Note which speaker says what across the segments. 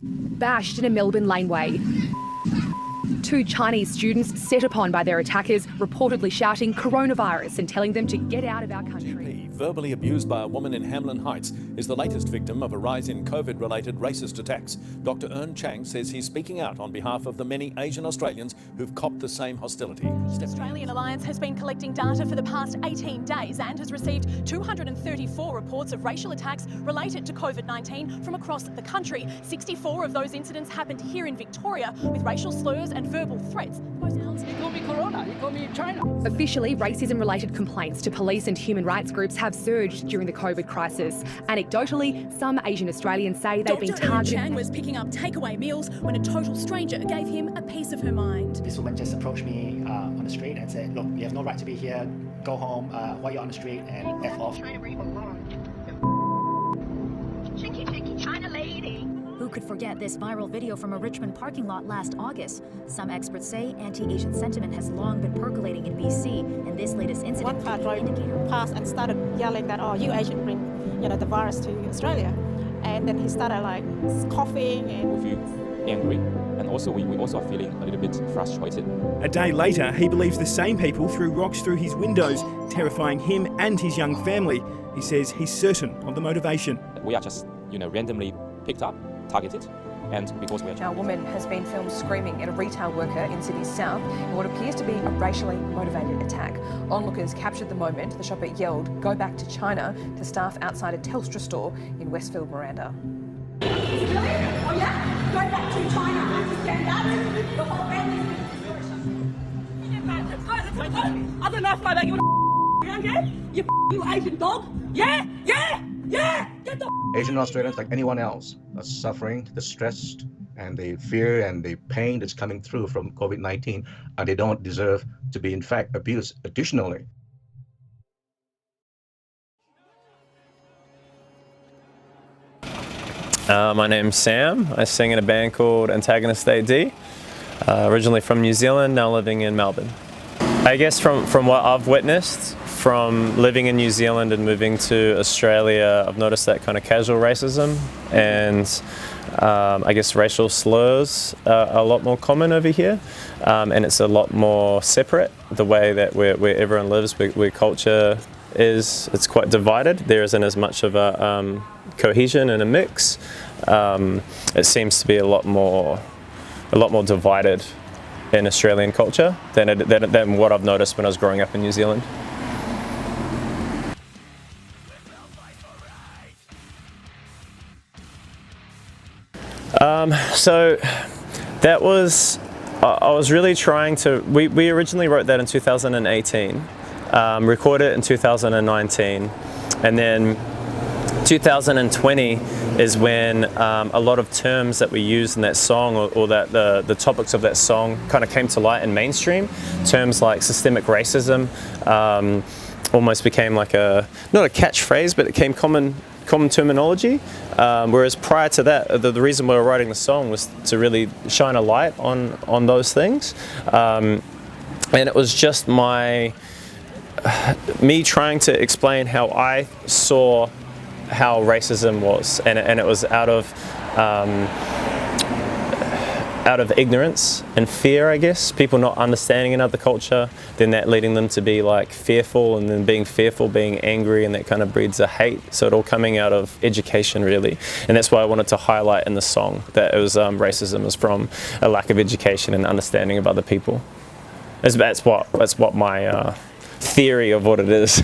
Speaker 1: bashed in a Melbourne laneway. Two Chinese students set upon by their attackers, reportedly shouting coronavirus and telling them to get out of our country.
Speaker 2: GP, verbally abused by a woman in Hamlin Heights, is the latest victim of a rise in COVID-related racist attacks. Dr. Ern Chang says he's speaking out on behalf of the many Asian Australians who've copped the same hostility.
Speaker 3: The Australian Alliance has been collecting data for the past 18 days and has received 234 reports of racial attacks related to COVID-19 from across the country. 64 of those incidents happened here in Victoria, with racial slurs and verbal threats.
Speaker 4: You call me Corona, you call me China.
Speaker 1: Officially, racism-related complaints to police and human rights groups have surged during the COVID crisis. Anecdotally, some Asian Australians say they've been targeted.
Speaker 3: Dr. Chan was picking up takeaway meals when a total stranger gave him a piece of her mind.
Speaker 5: This woman just approached me on the street and said, look, you have no right to be here, go home while you're on the street and F off.
Speaker 6: Shaky China lady.
Speaker 7: Who could forget this viral video from a Richmond parking lot last August? Some experts say anti-Asian sentiment has long been percolating in BC, and this latest incident
Speaker 8: One car
Speaker 7: could be an
Speaker 8: drove
Speaker 7: indicator.
Speaker 8: past and started yelling that, oh, you Asian bring, the virus to Australia. And then he started like coughing and...
Speaker 9: We feel angry, and also we also are feeling a little bit frustrated.
Speaker 10: A day later, he believes the same people threw rocks through his windows, terrifying him and his young family. He says he's certain of the motivation.
Speaker 9: We are just, randomly picked up, targeted, and because we are...
Speaker 11: A woman has been filmed screaming at a retail worker in Sydney's south in what appears to be a racially motivated attack. Onlookers captured the moment the shopper yelled, "Go back to China," to staff outside a Telstra store in Westfield, Miranda.
Speaker 6: Really? Oh yeah? Go back to China. Stand up. The whole family.
Speaker 4: I don't know if I you you Asian dog. Yeah. Get the
Speaker 12: Asian Australians, like anyone else, are suffering the stress and the fear and the pain that's coming through from COVID-19, and they don't deserve to be, in fact, abused additionally.
Speaker 13: My name's Sam. I sing in a band called Antagonist AD. Originally from New Zealand, now living in Melbourne. I guess from what I've witnessed, from living in New Zealand and moving to Australia, I've noticed that kind of casual racism and I guess racial slurs are a lot more common over here, and it's a lot more separate. The way that where everyone lives, where culture is, it's quite divided. There isn't as much of a cohesion and a mix. It seems to be a lot more divided in Australian culture than what I've noticed when I was growing up in New Zealand. So that was, I was really trying to, we originally wrote that in 2018, recorded it in 2019, and then 2020 is when a lot of terms that we used in that song or that the topics of that song kind of came to light in mainstream. Terms like systemic racism almost became like not a catchphrase, but it became common terminology, whereas prior to that, the reason we were writing the song was to really shine a light on those things, and it was just me trying to explain how I saw how racism was, and it was out of ignorance and fear, I guess. People not understanding another culture, then that leading them to be like fearful, and then being fearful, being angry, and that kind of breeds a hate. So it all coming out of education, really. And that's why I wanted to highlight in the song that it was racism is from a lack of education and understanding of other people. That's what my theory of what it is.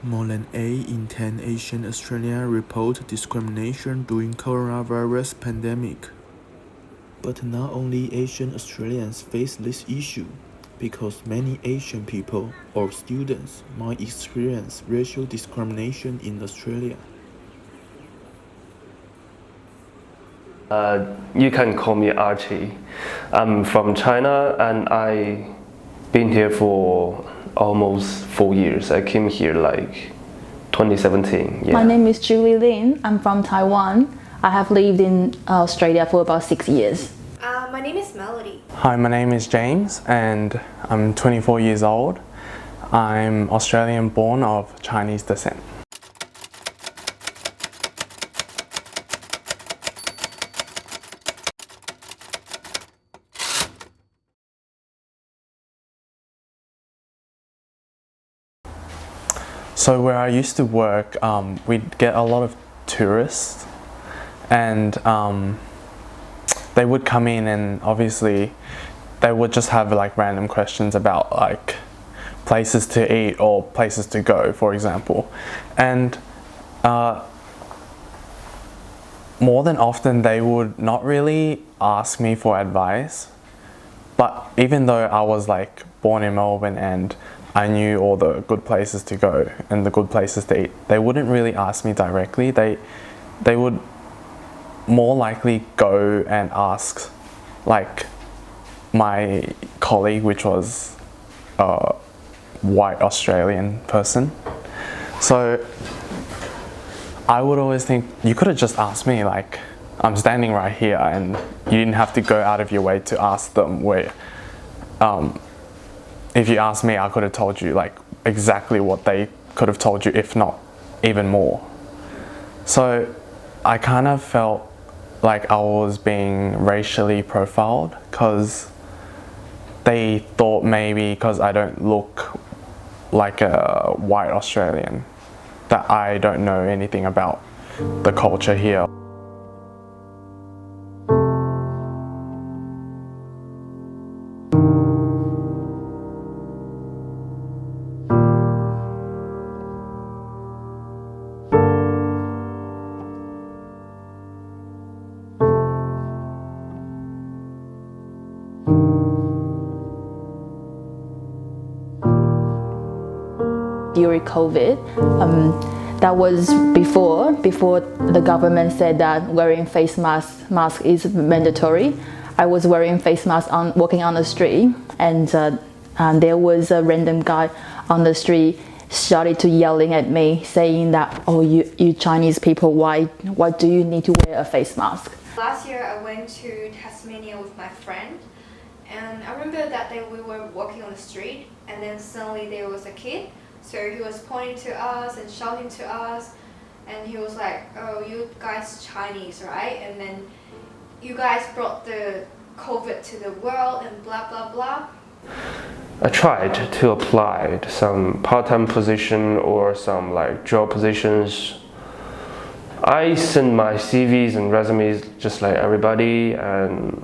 Speaker 14: More than 8 in 10 Asian Australians report discrimination during coronavirus pandemic. But not only Asian Australians face this issue, because many Asian people or students might experience racial discrimination in Australia.
Speaker 15: You can call me Archie. I'm from China and I've been here for almost 4 years. I came here like 2017. Yeah.
Speaker 16: My name is Julie Lin. I'm from Taiwan. I have lived in Australia for about 6 years. My name is Melody.
Speaker 17: Hi, my name is James and I'm 24 years old. I'm Australian born of Chinese descent. So where I used to work, we'd get a lot of tourists and they would come in and obviously they would just have like random questions about like places to eat or places to go, for example. And more than often they would not really ask me for advice, but even though I was like born in Melbourne and I knew all the good places to go and the good places to eat, they wouldn't really ask me directly. They would more likely go and ask like my colleague, which was a white Australian person. So I would always think, you could have just asked me, like I'm standing right here and you didn't have to go out of your way to ask them where. If you asked me, I could have told you like exactly what they could have told you, if not even more. So I kind of felt like I was being racially profiled because they thought maybe because I don't look like a white Australian that I don't know anything about the culture here.
Speaker 18: During COVID, that was before the government said that wearing face mask is mandatory. I was wearing face mask walking on the street, and there was a random guy on the street started to yelling at me, saying that, "Oh, you Chinese people, why do you need to wear a face mask?"
Speaker 16: Last year I went to Tasmania with my friend, and I remember that day we were walking on the street, and then suddenly there was a kid. So he was pointing to us and shouting to us, and he was like, "Oh, you guys Chinese, right? And then you guys brought the COVID to the world and blah blah blah."
Speaker 15: I tried to apply to some part-time position or some like job positions. I sent my CVs and resumes just like everybody, and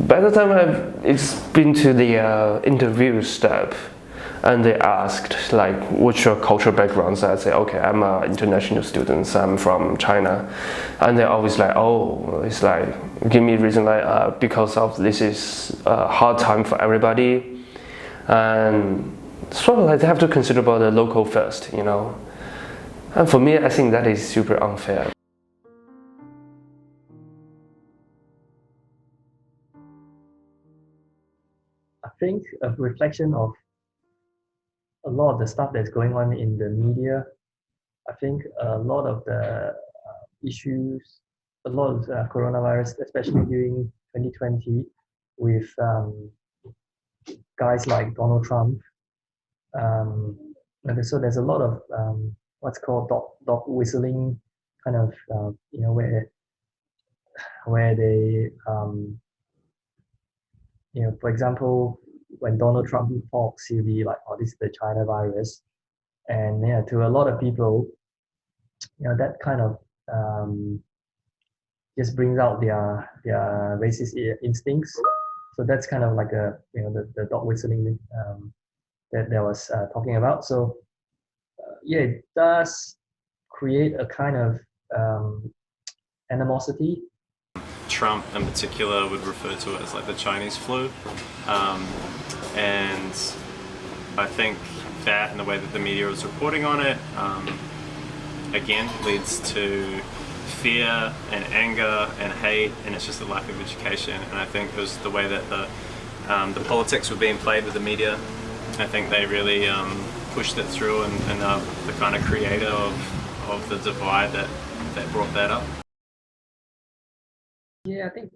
Speaker 15: by the time it's been to the interview step, and they asked like what's your cultural background, so I'd say okay, I'm an international student, so I'm from China, and they're always like, oh, it's like give me a reason like because of this is a hard time for everybody, and sort of like they have to consider about the local first, you know. And for me, I think that is super unfair.
Speaker 19: I think a reflection of a lot of the stuff that's going on in the media. I think a lot of the issues, a lot of coronavirus, especially during 2020, with guys like Donald Trump. And so there's a lot of what's called dog whistling, kind of you know, where they you know, for example, when Donald Trump talks, he'll be like, "Oh, this is the China virus," and yeah, to a lot of people, you know, that kind of just brings out their racist instincts. So that's kind of like a, you know, the dog whistling that I was talking about. So yeah, it does create a kind of animosity.
Speaker 13: Trump in particular would refer to it as like the Chinese flu, and I think that and the way that the media is reporting on it again leads to fear and anger and hate, and it's just a lack of education. And I think it was the way that the politics were being played with the media. I think they really pushed it through, and the kind of creator of the divide that brought that up.
Speaker 19: Yeah, I think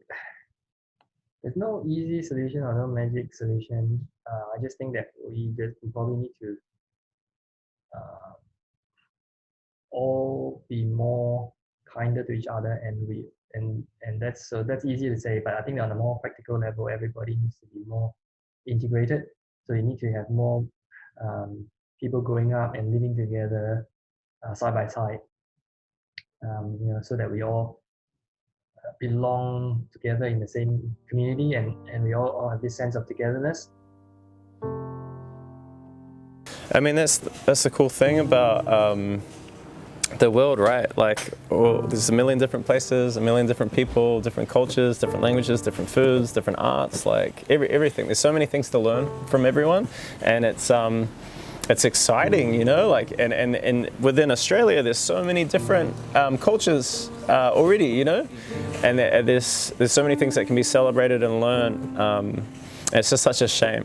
Speaker 19: there's no easy solution or no magic solution. I just think that we probably need to all be more kinder to each other, and that's easy to say, but I think on a more practical level, everybody needs to be more integrated. So you need to have more people growing up and living together side by side, so that we all belong together in the same community, and we all have this sense of togetherness.
Speaker 13: I mean, that's the cool thing about the world, right? Like, there's a million different places, a million different people, different cultures, different languages, different foods, different arts, like everything. There's so many things to learn from everyone, and it's exciting, you know. Like, and within Australia, there's so many different cultures already, you know, and there's so many things that can be celebrated and learned. It's just such a shame.